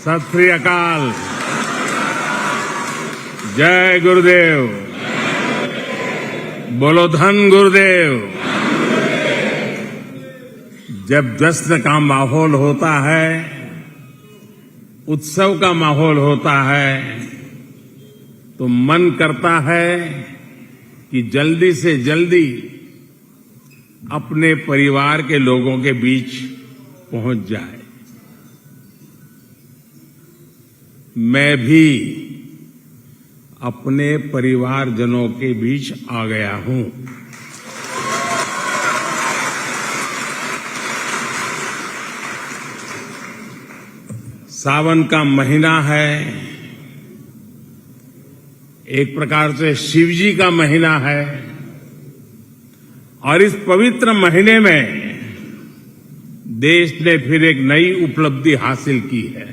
सत श्री अकाल। जय गुरुदेव। बोलो धन गुरुदेव। जब जश्न का माहौल होता है, उत्सव का माहौल होता है, तो मन करता है कि जल्दी से जल्दी अपने परिवार के लोगों के बीच पहुंच जाए। मैं भी अपने परिवारजनों के बीच आ गया हूं। सावन का महीना है, एक प्रकार से शिव जी का महीना है, और इस पवित्र महीने में देश ने फिर एक नई उपलब्धि हासिल की है।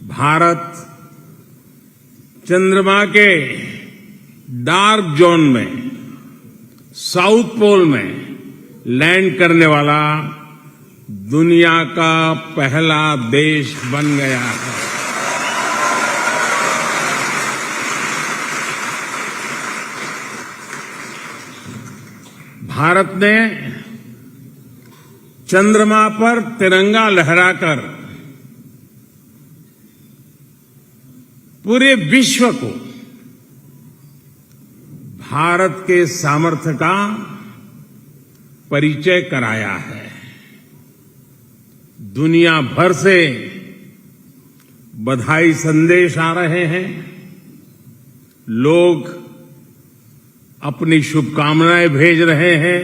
भारत चंद्रमा के डार्क जोन में, साउथ पोल में लैंड करने वाला दुनिया का पहला देश बन गया है। भारत ने चंद्रमा पर तिरंगा लहराकर पूरे विश्व को भारत के सामर्थ्य का परिचय कराया है। दुनिया भर से बधाई संदेश आ रहे हैं। लोग अपनी शुभकामनाएं भेज रहे हैं,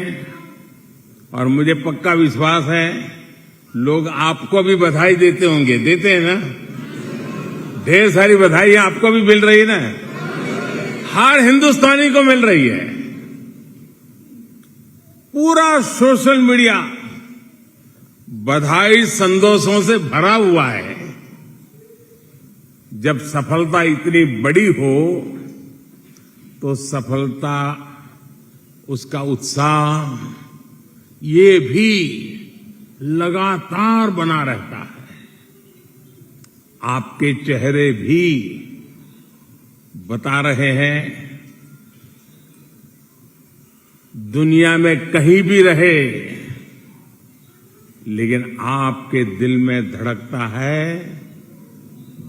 और मुझे पक्का विश्वास है लोग आपको भी बधाई देते होंगे। देते हैं ना? ढेर सारी बधाई आपको भी मिल रही है ना? हर हिंदुस्तानी को मिल रही है। पूरा सोशल मीडिया बधाई संदेशों से भरा हुआ है। जब सफलता इतनी बड़ी हो तो सफलता, उसका उत्साह ये भी लगातार बना रहता है। आपके चेहरे भी बता रहे हैं, दुनिया में कहीं भी रहे, लेकिन आपके दिल में धड़कता है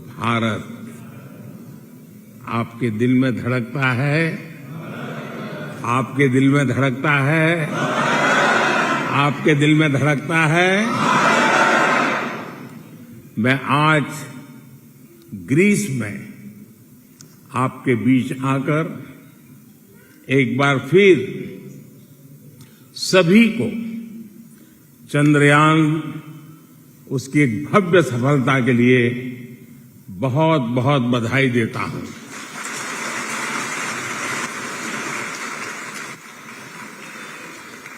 भारत। आपके दिल में धड़कता है, आपके दिल में धड़कता है, आपके दिल में धड़कता है। मैं आज ग्रीस में आपके बीच आकर एक बार फिर सभी को चंद्रयान, उसकी एक भव्य सफलता के लिए बहुत बहुत बधाई देता हूं।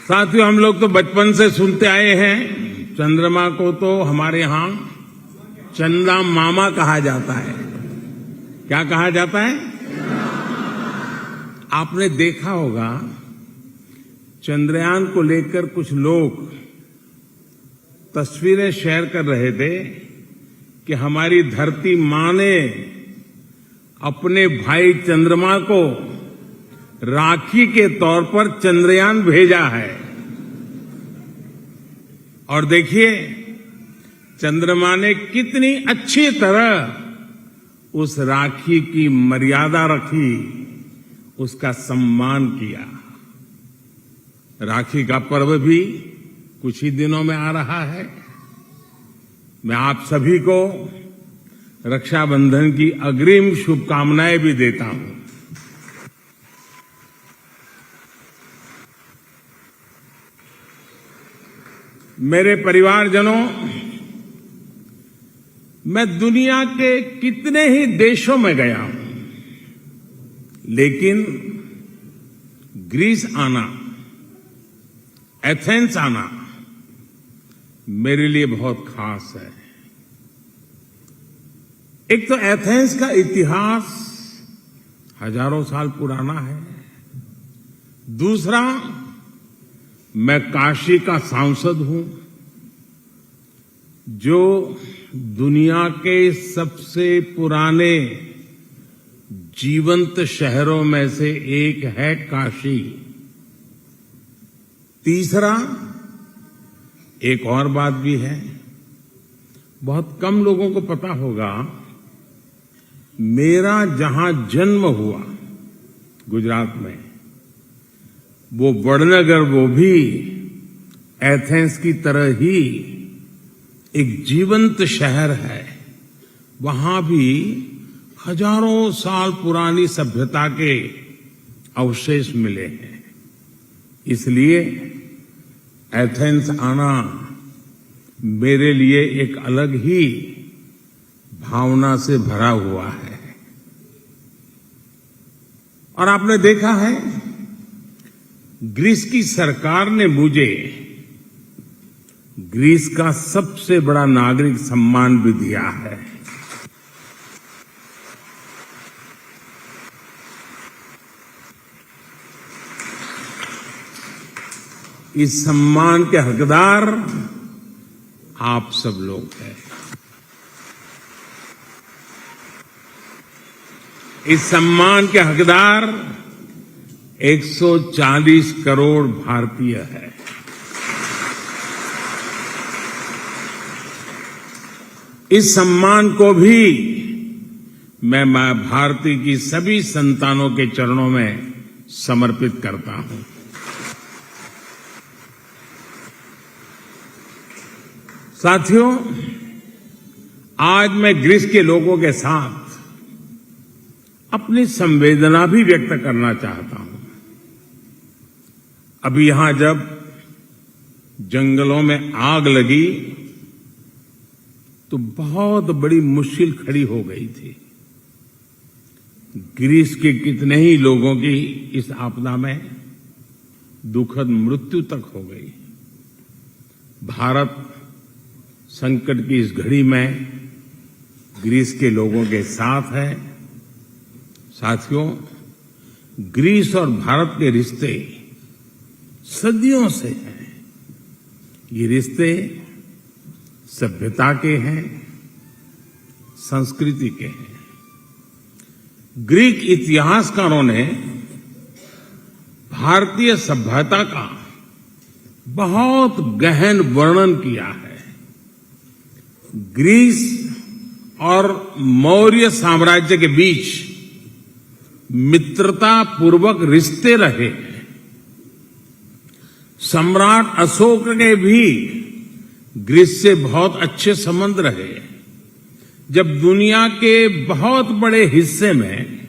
साथियों, हम लोग तो बचपन से सुनते आए हैं, चंद्रमा को तो हमारे यहां चंदा मामा कहा जाता है। क्या कहा जाता है? आपने देखा होगा, चंद्रयान को लेकर कुछ लोग तस्वीरें शेयर कर रहे थे कि हमारी धरती मां ने अपने भाई चंद्रमा को राखी के तौर पर चंद्रयान भेजा है। और देखिए, चंद्रमा ने कितनी अच्छी तरह उस राखी की मर्यादा रखी, उसका सम्मान किया। राखी का पर्व भी कुछ ही दिनों में आ रहा है। मैं आप सभी को रक्षाबंधन की अग्रिम शुभकामनाएं भी देता हूं। मेरे परिवारजनों, मैं दुनिया के कितने ही देशों में गया हूं, लेकिन ग्रीस आना, एथेंस आना मेरे लिए बहुत खास है। एक तो एथेंस का इतिहास हजारों साल पुराना है। दूसरा, मैं काशी का सांसद हूं। जो दुनिया के सबसे पुराने जीवंत शहरों में से एक है काशी। तीसरा, एक और बात भी है, बहुत कम लोगों को पता होगा, मेरा जहां जन्म हुआ गुजरात में, वो वडनगर, वो भी एथेंस की तरह ही एक जीवंत शहर है। वहां भी हजारों साल पुरानी सभ्यता के अवशेष मिले हैं। इसलिए एथेंस आना मेरे लिए एक अलग ही भावना से भरा हुआ है। और आपने देखा है, ग्रीस की सरकार ने मुझे ग्रीस का सबसे बड़ा नागरिक सम्मान भी दिया है। इस सम्मान के हकदार आप सब लोग हैं। इस सम्मान के हकदार 140 करोड़ भारतीय हैं। इस सम्मान को भी मैं मां भारती की सभी संतानों के चरणों में समर्पित करता हूं। साथियों, आज मैं ग्रीस के लोगों के साथ अपनी संवेदना भी व्यक्त करना चाहता हूं। अभी यहां जब जंगलों में आग लगी तो बहुत बड़ी मुश्किल खड़ी हो गई थी। ग्रीस के कितने ही लोगों की इस आपदा में दुखद मृत्यु तक हो गई। भारत संकट की इस घड़ी में ग्रीस के लोगों के साथ है। साथियों, ग्रीस और भारत के रिश्ते सदियों से हैं। ये रिश्ते सभ्यता के हैं, संस्कृति के हैं। ग्रीक इतिहासकारों ने भारतीय सभ्यता का बहुत गहन वर्णन किया है। ग्रीस और मौर्य साम्राज्य के बीच मित्रता पूर्वक रिश्ते रहे। सम्राट अशोक के भी ग्रीस से बहुत अच्छे संबंध रहे। जब दुनिया के बहुत बड़े हिस्से में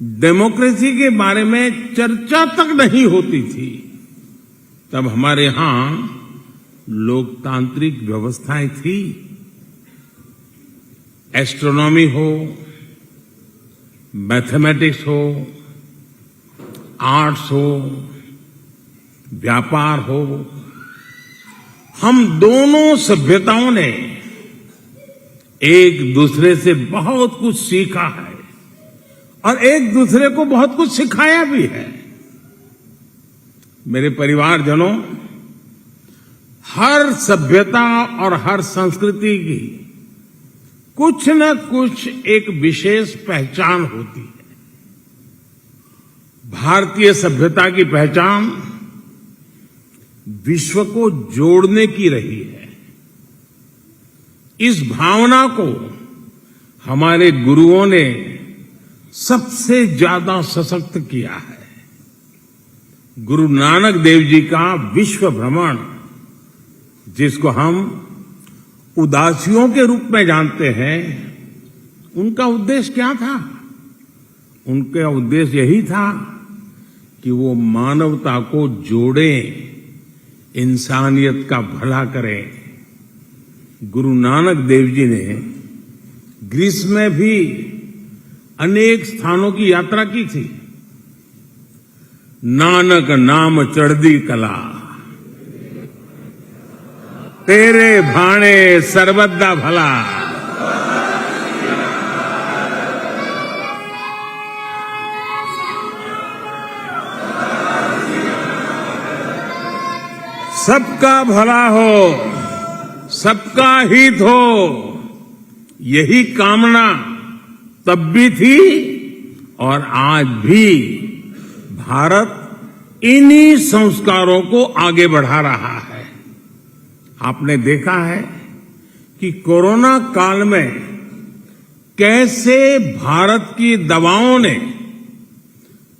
डेमोक्रेसी के बारे में चर्चा तक नहीं होती थी, तब हमारे यहां लोकतांत्रिक व्यवस्थाएं थी। एस्ट्रोनॉमी हो, मैथमेटिक्स हो, आर्ट्स हो, व्यापार हो, हम दोनों सभ्यताओं ने एक दूसरे से बहुत कुछ सीखा है और एक दूसरे को बहुत कुछ सिखाया भी है। मेरे परिवारजनों, हर सभ्यता और हर संस्कृति की कुछ न कुछ एक विशेष पहचान होती है। भारतीय सभ्यता की पहचान विश्व को जोड़ने की रही है। इस भावना को हमारे गुरुओं ने सबसे ज्यादा सशक्त किया है। गुरु नानक देव जी का विश्व भ्रमण, जिसको हम उदासियों के रूप में जानते हैं, उनका उद्देश्य क्या था? उनका उद्देश्य यही था कि वो मानवता को जोड़े, इंसानियत का भला करें। गुरु नानक देव जी ने ग्रीस में भी अनेक स्थानों की यात्रा की थी। नानक नाम चढ़दी कला, तेरे भाणे सर्वदा भला। सबका भला हो, सबका हित हो, यही कामना तब भी थी और आज भी भारत इन्हीं संस्कारों को आगे बढ़ा रहा है। आपने देखा है कि कोरोना काल में कैसे भारत की दवाओं ने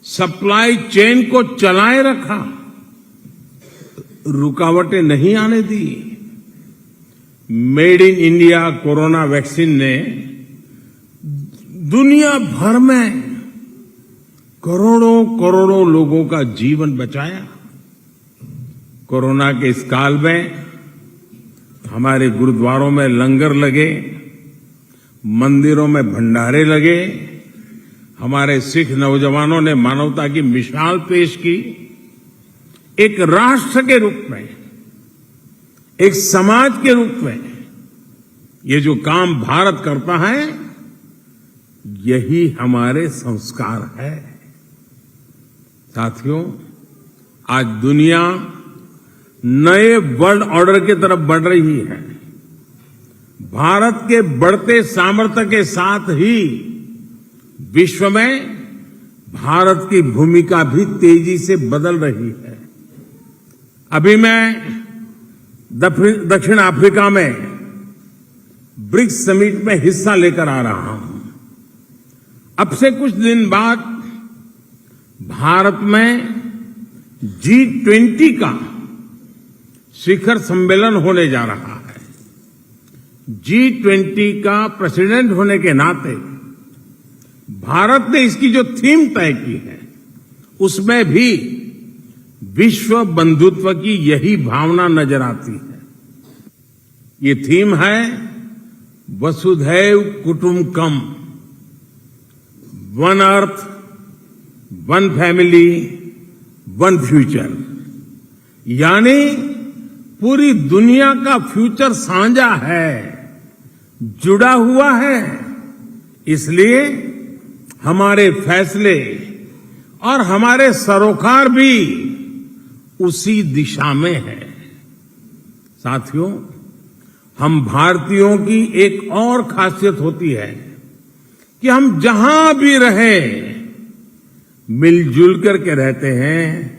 सप्लाई चेन को चलाए रखा, रुकावटें नहीं आने दी। Made in India corona vaccine ने दुनिया भर में करोड़ों करोड़ों लोगों का जीवन बचाया। कोरोना के इस काल में हमारे गुरुद्वारों में लंगर लगे, मंदिरों में भंडारे लगे, हमारे सिख नौजवानों ने मानवता की मिसाल पेश की। एक राष्ट्र के रूप में, एक समाज के रूप में ये जो काम भारत करता है, यही हमारे संस्कार है। साथियों, आज दुनिया नए वर्ल्ड ऑर्डर की तरफ बढ़ रही है। भारत के बढ़ते सामर्थ्य के साथ ही विश्व में भारत की भूमिका भी तेजी से बदल रही है। अभी मैं दक्षिण अफ्रीका में ब्रिक्स समिट में हिस्सा लेकर आ रहा हूं। अब से कुछ दिन बाद भारत में G20 का शिखर सम्मेलन होने जा रहा है। G20 का प्रेसिडेंट होने के नाते भारत ने इसकी जो थीम तय की है, उसमें भी विश्व बंधुत्व की यही भावना नजर आती है। ये थीम है वसुधैव कुटुंबकम, one earth, one family, one future. यानी पूरी दुनिया का फ्यूचर साझा है, जुड़ा हुआ है। इसलिए हमारे फैसले और हमारे सरोकार भी उसी दिशा में है। साथियों, हम भारतीयों की एक और खासियत होती है कि हम जहां भी रहें मिलजुल करके रहते हैं,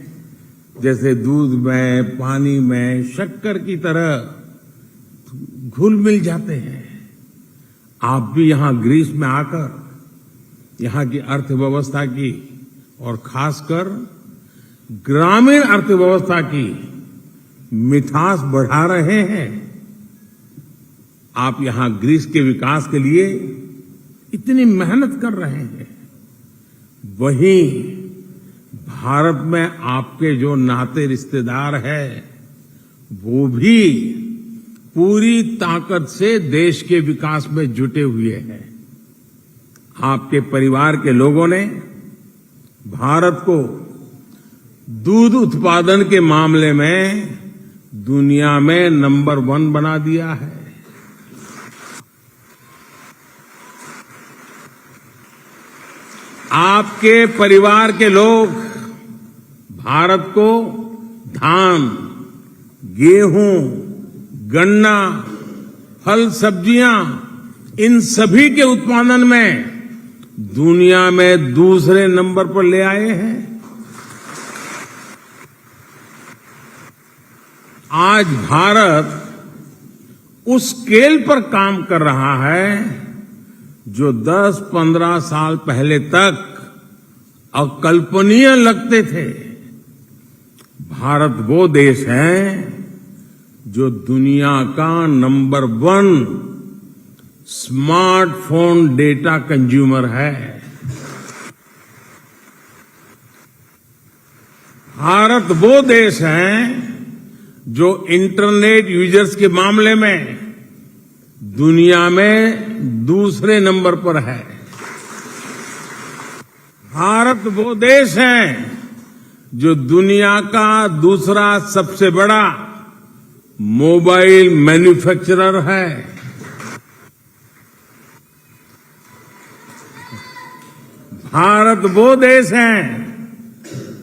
जैसे दूध में, पानी में, शक्कर की तरह घुल मिल जाते हैं। आप भी यहां ग्रीस में आकर यहां की अर्थव्यवस्था की और खासकर ग्रामीण अर्थव्यवस्था की मिठास बढ़ा रहे हैं। आप यहां ग्रीस के विकास के लिए इतनी मेहनत कर रहे हैं, वहीं भारत में आपके जो नाते रिश्तेदार हैं, वो भी पूरी ताकत से देश के विकास में जुटे हुए हैं। आपके परिवार के लोगों ने भारत को दूध उत्पादन के मामले में दुनिया में नंबर 1 बना दिया है। आपके परिवार के लोग भारत को धान, गेहूं, गन्ना, फल, सब्जियां, इन सभी के उत्पादन में दुनिया में दूसरे नंबर पर ले आए हैं। आज भारत उस स्केल पर काम कर रहा है जो 10-15 साल पहले तक अकल्पनीय लगते थे। भारत वो देश है जो दुनिया का नंबर 1 स्मार्टफोन डेटा कंज्यूमर है। भारत वो देश है जो इंटरनेट यूजर्स के मामले में दुनिया में दूसरे नंबर पर है। भारत वो देश है जो दुनिया का दूसरा सबसे बड़ा मोबाइल मैन्युफैक्चरर है। भारत वो देश है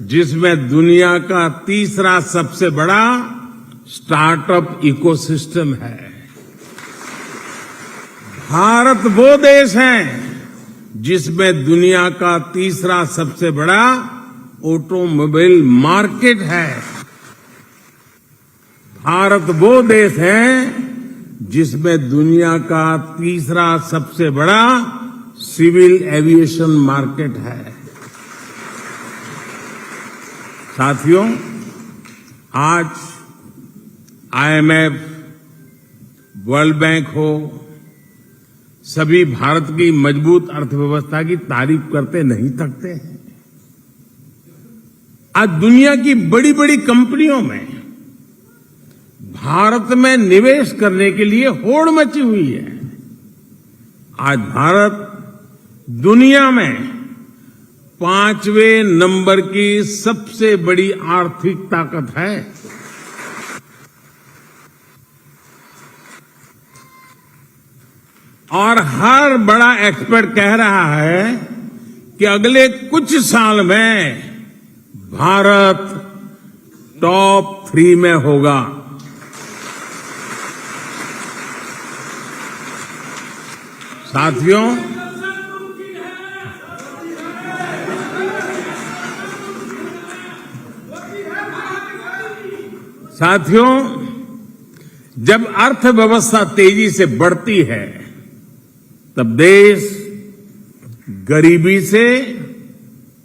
जिसमें दुनिया का तीसरा सबसे बड़ा स्टार्टअप इकोसिस्टम है। भारत वो देश है जिसमें दुनिया का तीसरा सबसे बड़ा ऑटोमोबाइल मार्केट है। भारत वो देश है जिसमें दुनिया का तीसरा सबसे बड़ा सिविल एविएशन मार्केट है। साथियों, आज IMF, वर्ल्ड बैंक हो, सभी भारत की मजबूत अर्थव्यवस्था की तारीफ करते नहीं थकते हैं। आज दुनिया की बड़ी बड़ी कंपनियों में भारत में निवेश करने के लिए होड़ मची हुई है। आज भारत दुनिया में 5वें नंबर की सबसे बड़ी आर्थिक ताकत है। और हर बड़ा एक्सपर्ट कह रहा है कि अगले कुछ साल में भारत टॉप 3 में होगा। साथियों, जब अर्थव्यवस्था तेजी से बढ़ती है तब देश गरीबी से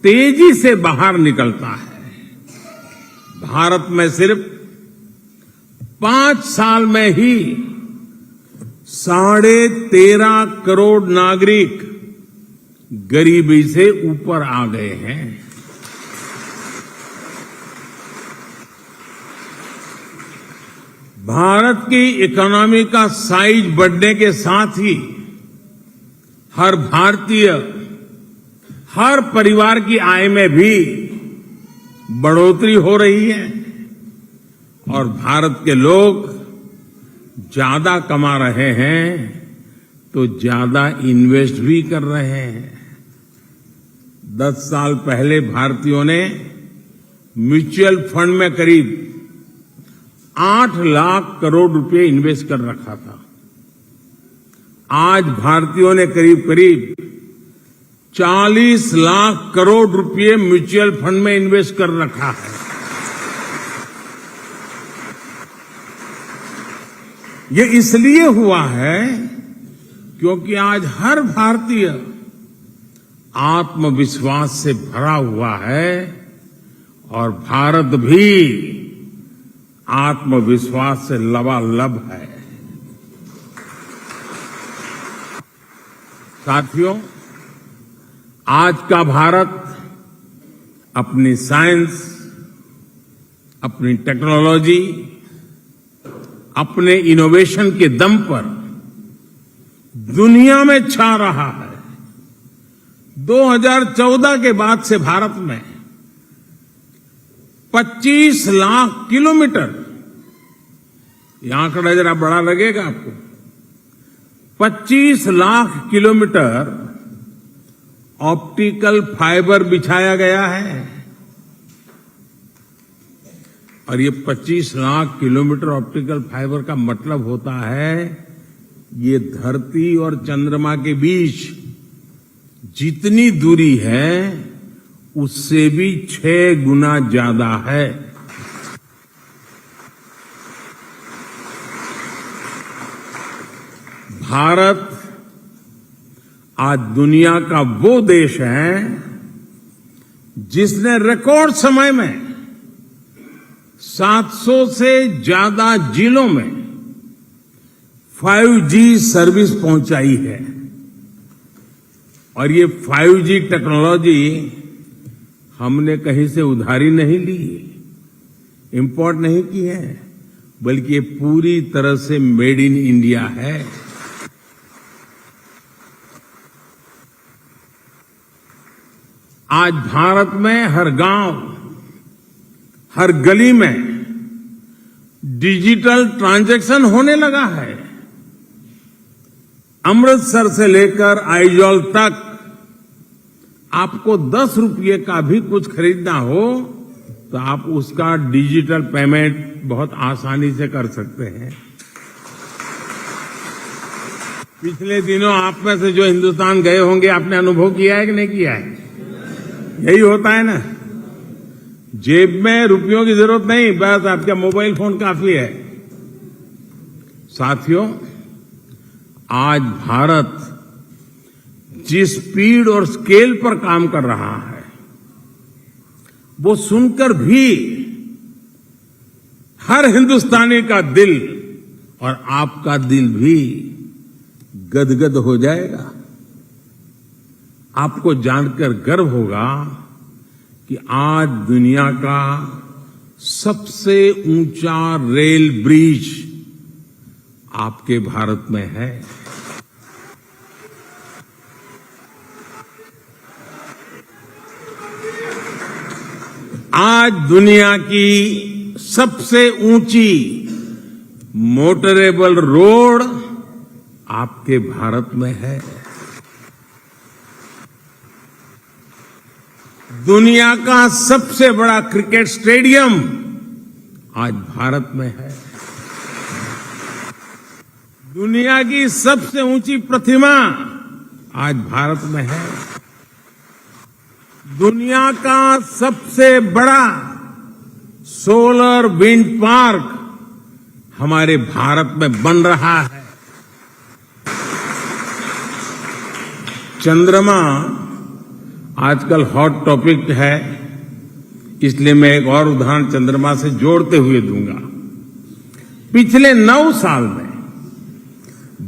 तेजी से बाहर निकलता है। भारत में सिर्फ 5 साल में ही 13.5 करोड़ नागरिक गरीबी से ऊपर आ गए हैं। भारत की इकोनॉमी का साइज बढ़ने के साथ ही हर भारतीय, हर परिवार की आय में भी बढ़ोतरी हो रही है और भारत के लोग ज्यादा कमा रहे हैं तो ज्यादा इन्वेस्ट भी कर रहे हैं। 10 साल पहले भारतीयों ने म्यूचुअल फंड में करीब 8 लाख करोड़ रुपए इन्वेस्ट कर रखा था। आज भारतीयों ने करीब 40 लाख करोड़ रुपए म्यूचुअल फंड में इन्वेस्ट कर रखा है। ये इसलिए हुआ है क्योंकि आज हर भारतीय आत्मविश्वास से भरा हुआ है और भारत भी आत्मविश्वास से लबालब है। साथियों, आज का भारत अपनी साइंस, अपनी टेक्नोलॉजी, अपने इनोवेशन के दम पर दुनिया में छा रहा है। 2014 के बाद से भारत में 25 लाख किलोमीटर, यह आंकड़ा जरा बड़ा लगेगा आपको, 25 लाख किलोमीटर ऑप्टिकल फाइबर बिछाया गया है। और ये 25 लाख किलोमीटर ऑप्टिकल फाइबर का मतलब होता है ये धरती और चंद्रमा के बीच जितनी दूरी है उससे भी 6 गुना ज्यादा है। भारत आज दुनिया का वो देश है जिसने रिकॉर्ड समय में 700 से ज्यादा जिलों में 5G सर्विस पहुंचाई है। और ये 5G टेक्नोलॉजी हमने कहीं से उधारी नहीं ली, इंपोर्ट नहीं की है, बल्कि ये पूरी तरह से मेड इन इंडिया है। आज भारत में हर गांव, हर गली में डिजिटल ट्रांजैक्शन होने लगा है। अमृतसर से लेकर आइजॉल तक आपको 10 रुपये का भी कुछ खरीदना हो तो आप उसका डिजिटल पेमेंट बहुत आसानी से कर सकते हैं। पिछले दिनों आप में से जो हिंदुस्तान गए होंगे आपने अनुभव किया है कि नहीं किया है? यही होता है ना, जेब में रुपयों की जरूरत नहीं, बस आपका मोबाइल फोन काफी है। साथियों, आज भारत जिस स्पीड और स्केल पर काम कर रहा है वो सुनकर भी हर हिंदुस्तानी का दिल और आपका दिल भी गदगद हो जाएगा। आपको जानकर गर्व होगा कि आज दुनिया का सबसे ऊंचा रेल ब्रिज आपके भारत में है। आज दुनिया की सबसे ऊंची मोटरेबल रोड आपके भारत में है। दुनिया का सबसे बड़ा क्रिकेट स्टेडियम आज भारत में है। दुनिया की सबसे ऊंची प्रतिमा आज भारत में है। दुनिया का सबसे बड़ा सोलर विंड पार्क हमारे भारत में बन रहा है। चंद्रमा आजकल हॉट टॉपिक है, इसलिए मैं एक और उदाहरण चंद्रमा से जोड़ते हुए दूंगा। पिछले 9 साल में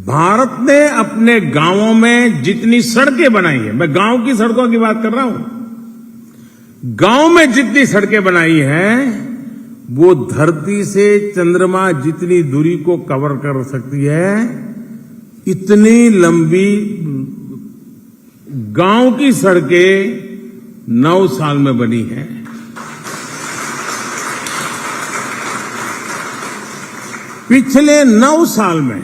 भारत ने अपने गांवों में जितनी सड़कें बनाई है, मैं गांव की सड़कों की बात कर रहा हूं, गांव में जितनी सड़कें बनाई हैं वो धरती से चंद्रमा जितनी दूरी को कवर कर सकती है, इतनी लंबी गांव की सड़कें 9 साल में बनी हैं। पिछले 9 साल में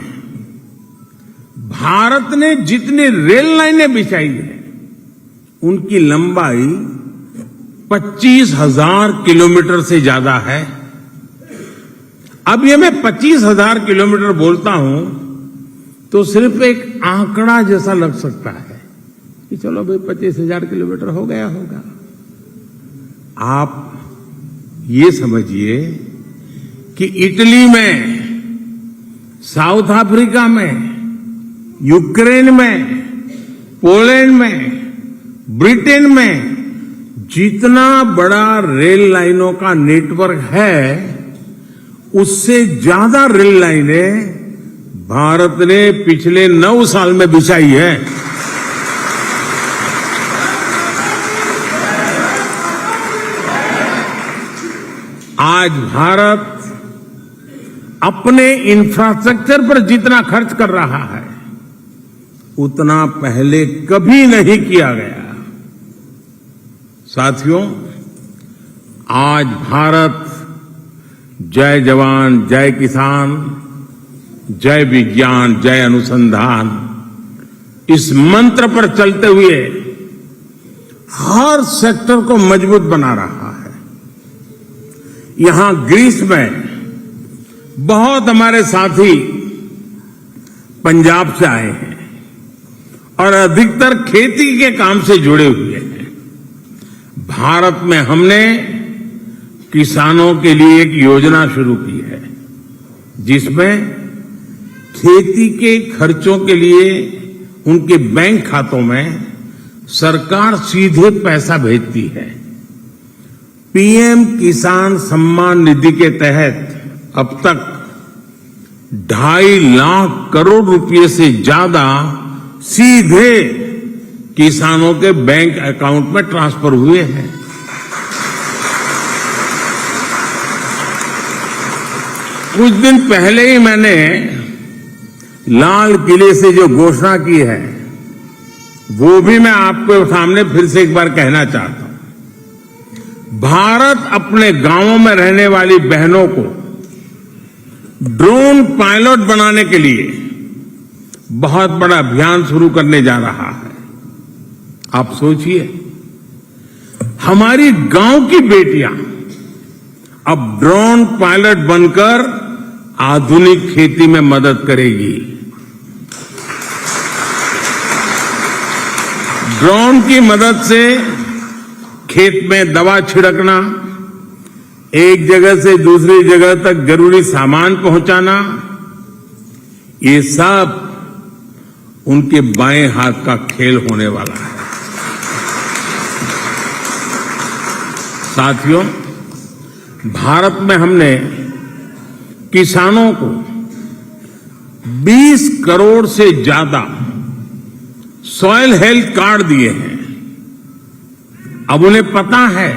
भारत ने जितनी रेल लाइनें बिछाई हैं उनकी लंबाई 25,000 किलोमीटर से ज्यादा है। अब ये मैं 25,000 किलोमीटर बोलता हूं तो सिर्फ एक आंकड़ा जैसा लग सकता है कि चलो भाई 25,000 किलोमीटर हो गया होगा। आप ये समझिए कि इटली में, साउथ अफ्रीका में, यूक्रेन में, पोलैंड में, ब्रिटेन में जितना बड़ा रेल लाइनों का नेटवर्क है उससे ज्यादा रेल लाइनें भारत ने पिछले 9 साल में बिछाई है। आज भारत अपने इंफ्रास्ट्रक्चर पर जितना खर्च कर रहा है उतना पहले कभी नहीं किया गया। साथियों, आज भारत जय जवान, जय किसान, जय विज्ञान, जय अनुसंधान इस मंत्र पर चलते हुए हर सेक्टर को मजबूत बना रहा है। यहां ग्रीस में बहुत हमारे साथी पंजाब से आए हैं और अधिकतर खेती के काम से जुड़े हुए हैं। भारत में हमने किसानों के लिए एक योजना शुरू की है जिसमें खेती के खर्चों के लिए उनके बैंक खातों में सरकार सीधे पैसा भेजती है। पीएम किसान सम्मान निधि के तहत अब तक 2.5 लाख करोड़ रुपए से ज्यादा सीधे किसानों के बैंक अकाउंट में ट्रांसफर हुए हैं। कुछ दिन पहले ही मैंने लाल किले से जो घोषणा की है वो भी मैं आपके सामने फिर से एक बार कहना चाहता हूं। भारत अपने गांवों में रहने वाली बहनों को ड्रोन पायलट बनाने के लिए बहुत बड़ा अभियान शुरू करने जा रहा है। आप सोचिए, हमारी गांव की बेटियां अब ड्रोन पायलट बनकर आधुनिक खेती में मदद करेगी। ड्रोन की मदद से खेत में दवा छिड़कना, एक जगह से दूसरी जगह तक जरूरी सामान पहुंचाना, ये सब उनके बाएं हाथ का खेल होने वाला है। साथियों, भारत में हमने किसानों को 20 करोड़ से ज्यादा सॉइल हेल्थ कार्ड दिए हैं। अब उन्हें पता है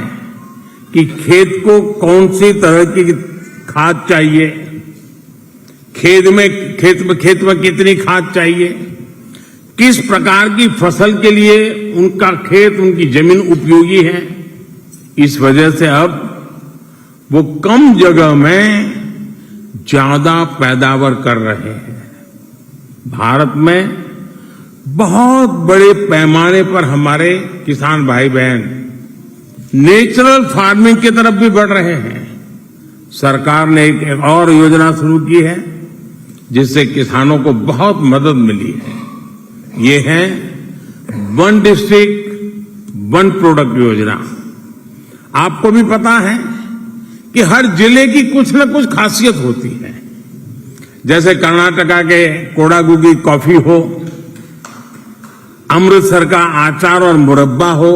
कि खेत को कौन सी तरह की खाद चाहिए, खेत में कितनी खाद चाहिए, किस प्रकार की फसल के लिए उनका खेत, उनकी जमीन उपयोगी है। इस वजह से अब वो कम जगह में ज्यादा पैदावार कर रहे हैं। भारत में बहुत बड़े पैमाने पर हमारे किसान भाई बहन नेचुरल फार्मिंग की तरफ भी बढ़ रहे हैं। सरकार ने एक और योजना शुरू की है जिससे किसानों को बहुत मदद मिली है। ये है वन डिस्ट्रिक्ट वन प्रोडक्ट योजना। आपको भी पता है कि हर जिले की कुछ न कुछ खासियत होती है। जैसे कर्नाटका के कोडागु की कॉफी हो, अमृतसर का आचार और मुरब्बा हो,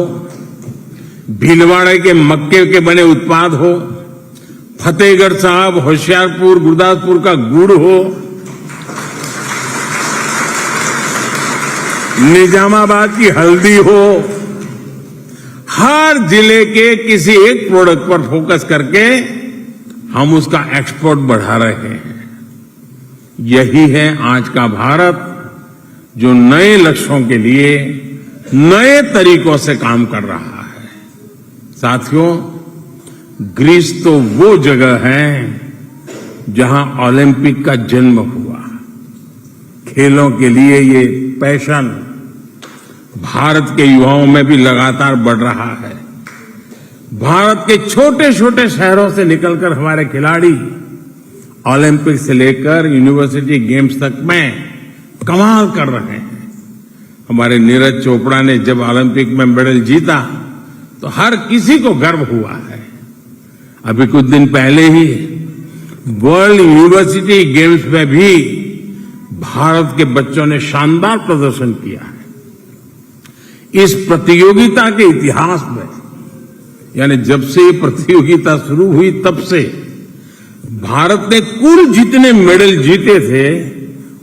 भीलवाड़े के मक्के के बने उत्पाद हो, फतेहगढ़ साहब, होशियारपुर, गुरदासपुर का गुड़ हो, निजामाबाद की हल्दी हो, हर जिले के किसी एक प्रोडक्ट पर फोकस करके हम उसका एक्सपोर्ट बढ़ा रहे हैं। यही है आज का भारत जो नए लक्ष्यों के लिए नए तरीकों से काम कर रहा है। साथियों, ग्रीस तो वो जगह है जहां ओलंपिक का जन्म हुआ। खेलों के लिए ये पैशन भारत के युवाओं में भी लगातार बढ़ रहा है। भारत के छोटे छोटे शहरों से निकलकर हमारे खिलाड़ी ओलंपिक से लेकर यूनिवर्सिटी गेम्स तक में कमाल कर रहे हैं। हमारे नीरज चोपड़ा ने जब ओलंपिक में मेडल जीता तो हर किसी को गर्व हुआ है। अभी कुछ दिन पहले ही वर्ल्ड यूनिवर्सिटी गेम्स में भी भारत के बच्चों ने शानदार प्रदर्शन किया है। इस प्रतियोगिता के इतिहास में, यानी जब से ये प्रतियोगिता शुरू हुई तब से भारत ने कुल जितने मेडल जीते थे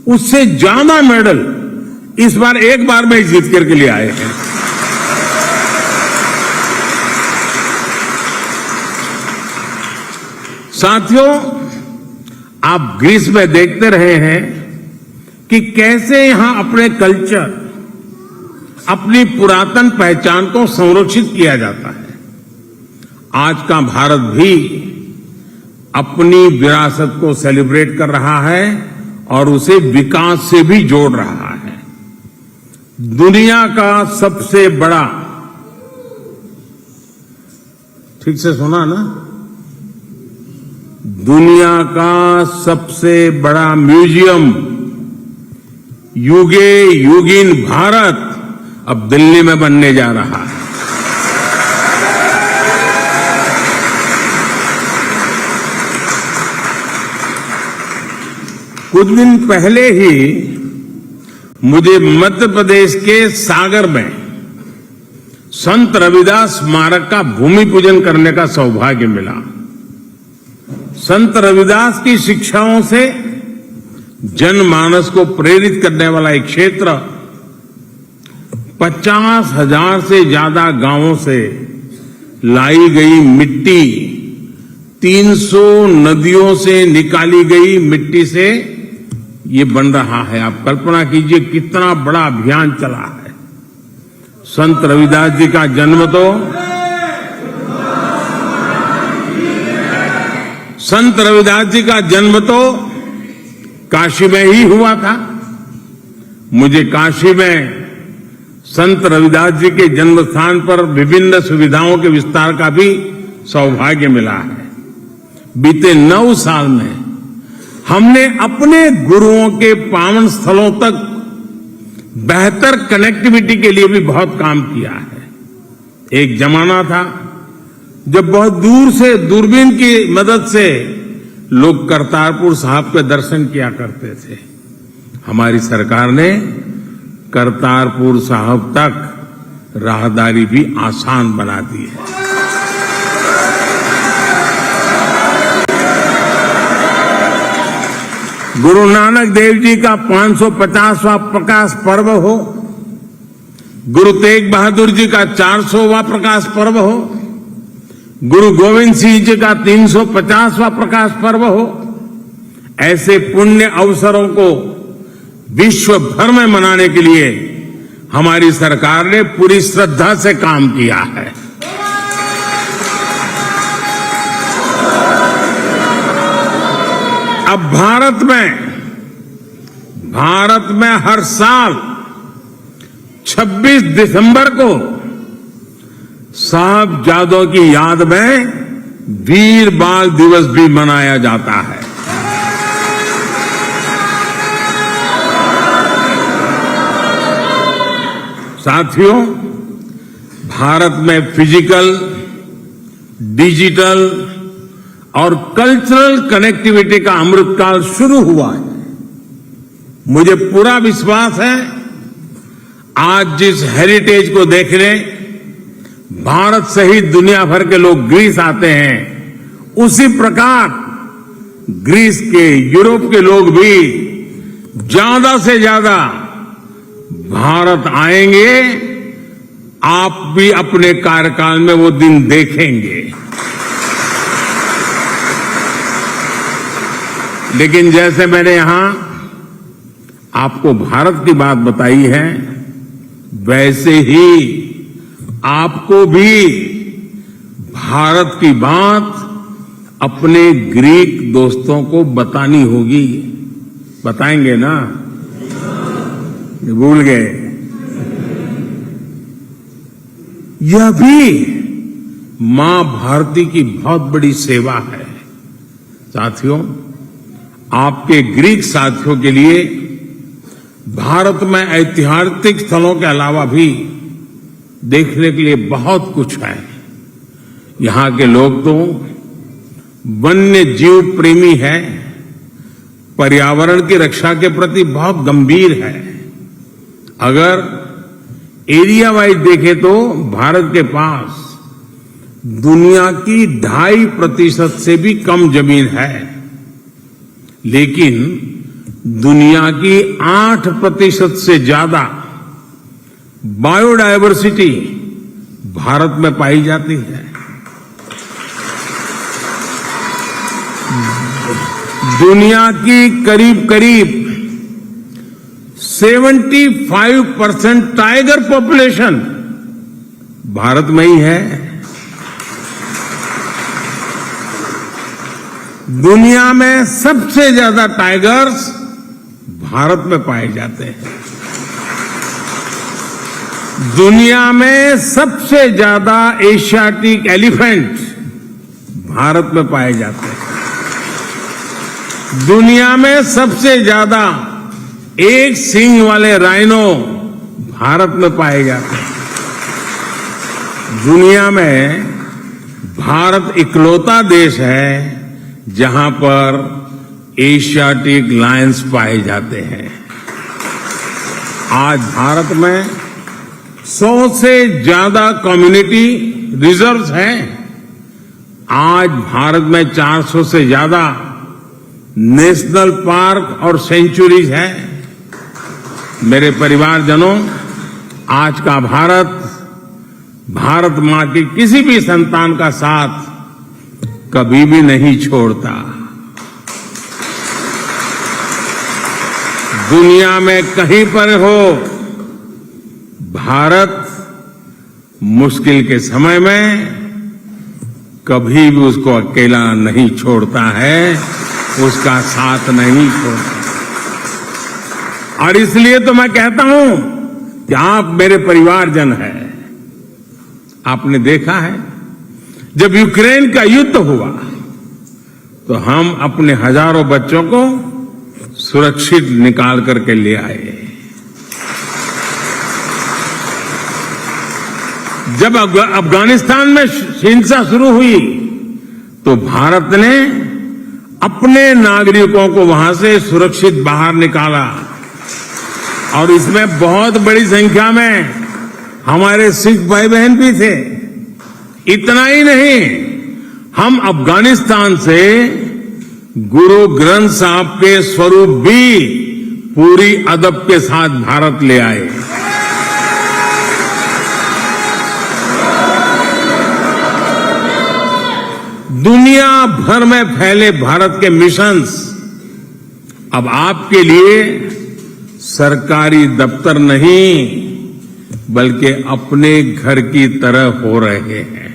उससे ज्यादा मेडल इस बार एक बार में जीत करके लिए आए हैं। साथियों, आप ग्रीस में देखते रहे हैं कि कैसे यहां अपने कल्चर, अपनी पुरातन पहचान को संरक्षित किया जाता है। आज का भारत भी अपनी विरासत को सेलिब्रेट कर रहा है और उसे विकास से भी जोड़ रहा है। दुनिया का सबसे बड़ा, ठीक से सुना ना, दुनिया का सबसे बड़ा म्यूजियम युगे युगीन भारत अब दिल्ली में बनने जा रहा है। कुछ दिन पहले ही मुझे मध्य प्रदेश के सागर में संत रविदास स्मारक का भूमि पूजन करने का सौभाग्य मिला। संत रविदास की शिक्षाओं से जनमानस को प्रेरित करने वाला एक क्षेत्र 50,000 से ज्यादा गांवों से लाई गई मिट्टी, 300 नदियों से निकाली गई मिट्टी से ये बन रहा है। आप कल्पना कीजिए कितना बड़ा अभियान चला है। संत रविदास जी का जन्म तो काशी में ही हुआ था। मुझे काशी में संत रविदास जी के जन्म स्थान पर विभिन्न सुविधाओं के विस्तार का भी सौभाग्य मिला है। बीते 9 साल में हमने अपने गुरुओं के पावन स्थलों तक बेहतर कनेक्टिविटी के लिए भी बहुत काम किया है। एक जमाना था जब बहुत दूर से दूरबीन की मदद से लोग करतारपुर साहब के दर्शन किया करते थे। हमारी सरकार ने करतारपुर साहब तक राहदारी भी आसान बना दी है। गुरु नानक देव जी का 550वां प्रकाश पर्व हो, गुरु तेग बहादुर जी का 400वां प्रकाश पर्व हो, गुरु गोविंद सिंह जी का 350वां प्रकाश पर्व हो, ऐसे पुण्य अवसरों को विश्व भर में मनाने के लिए हमारी सरकार ने पूरी श्रद्धा से काम किया है। अब भारत में हर साल 26 दिसंबर को साहबजादों की याद में वीर बाल दिवस भी मनाया जाता है। साथियों, भारत में फिजिकल, डिजिटल और कल्चरल कनेक्टिविटी का अमृतकाल शुरू हुआ है। मुझे पूरा विश्वास है आज जिस हेरिटेज को देखने भारत सहित दुनिया भर के लोग ग्रीस आते हैं, उसी प्रकार ग्रीस के, यूरोप के लोग भी ज्यादा से ज्यादा भारत आएंगे। आप भी अपने कार्यकाल में वो दिन देखेंगे। लेकिन जैसे मैंने यहां आपको भारत की बात बताई है, वैसे ही आपको भी भारत की बात अपने ग्रीक दोस्तों को बतानी होगी। बताएंगे ना? भूल गए? यह भी मां भारती की बहुत बड़ी सेवा है। साथियों, आपके ग्रीक साथियों के लिए भारत में ऐतिहासिक स्थलों के अलावा भी देखने के लिए बहुत कुछ है। यहां के लोग तो वन्य जीव प्रेमी हैं, पर्यावरण की रक्षा के प्रति बहुत गंभीर है। अगर एरिया वाइज देखें तो भारत के पास दुनिया की 2.5% से भी कम जमीन है, लेकिन दुनिया की 8% से ज्यादा बायोडायवर्सिटी भारत में पाई जाती है। दुनिया की करीब करीब 75% टाइगर पॉपुलेशन भारत में ही है। दुनिया में सबसे ज्यादा टाइगर्स भारत में पाए जाते हैं। दुनिया में सबसे ज्यादा एशियाटिक एलिफेंट भारत में पाए जाते हैं। दुनिया में सबसे ज्यादा एक सींग वाले राइनो भारत में पाए जाते हैं। दुनिया में भारत इकलौता देश है जहां पर एशियाटिक लायंस पाए जाते हैं। आज भारत में 100 से ज्यादा कम्युनिटी रिजर्व्स हैं। आज भारत में 400 से ज्यादा नेशनल पार्क और सेंचुरीज हैं। मेरे परिवारजनों, आज का भारत मां की किसी भी संतान का साथ कभी भी नहीं छोड़ता। दुनिया में कहीं पर हो, भारत मुश्किल के समय में कभी भी उसको अकेला नहीं छोड़ता है, उसका साथ नहीं छोड़ता। और इसलिए तो मैं कहता हूं कि आप मेरे परिवारजन हैं। आपने देखा है, जब यूक्रेन का युद्ध हुआ तो हम अपने हजारों बच्चों को सुरक्षित निकाल करके ले आए। जब अफगानिस्तान में हिंसा शुरू हुई तो भारत ने अपने नागरिकों को वहां से सुरक्षित बाहर निकाला और इसमें बहुत बड़ी संख्या में हमारे सिख भाई बहन भी थे। इतना ही नहीं, हम अफगानिस्तान से गुरु ग्रंथ साहब के स्वरूप भी पूरी अदब के साथ भारत ले आए। दुनिया भर में फैले भारत के मिशंस अब आपके लिए सरकारी दफ्तर नहीं बल्कि अपने घर की तरह हो रहे हैं।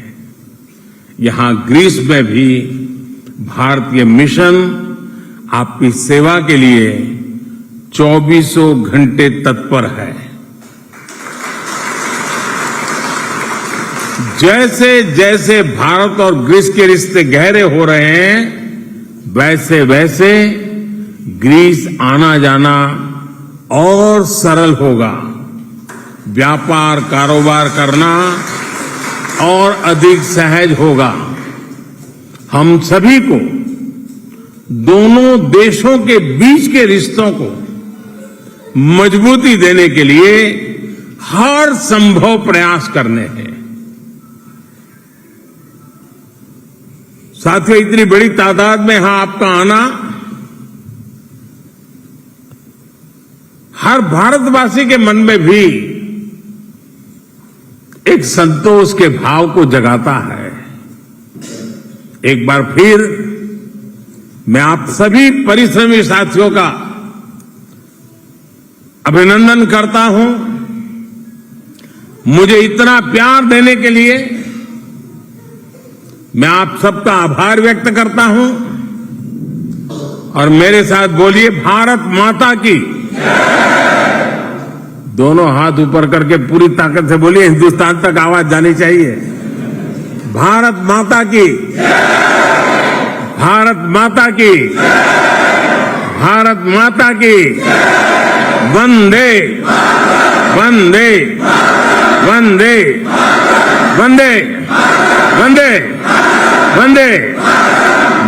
यहां ग्रीस में भी भारतीय मिशन आपकी सेवा के लिए 24 घंटे तत्पर है। जैसे जैसे भारत और ग्रीस के रिश्ते गहरे हो रहे हैं वैसे वैसे ग्रीस आना जाना और सरल होगा, व्यापार कारोबार करना और अधिक सहज होगा। हम सभी को दोनों देशों के बीच के रिश्तों को मजबूती देने के लिए हर संभव प्रयास करने हैं। साथियों, इतनी बड़ी तादाद में यहां आपका आना हर भारतवासी के मन में भी एक संतोष के भाव को जगाता है। एक बार फिर मैं आप सभी परिश्रमी साथियों का अभिनंदन करता हूं। मुझे इतना प्यार देने के लिए मैं आप सबका आभार व्यक्त करता हूं और मेरे साथ बोलिए भारत माता की। दोनों हाथ ऊपर करके पूरी ताकत से बोलिए, हिंदुस्तान तक आवाज जानी चाहिए। भारत माता की, भारत माता की, भारत माता की। वंदे वंदे वंदे वंदे वंदे वंदे।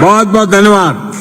बहुत बहुत धन्यवाद।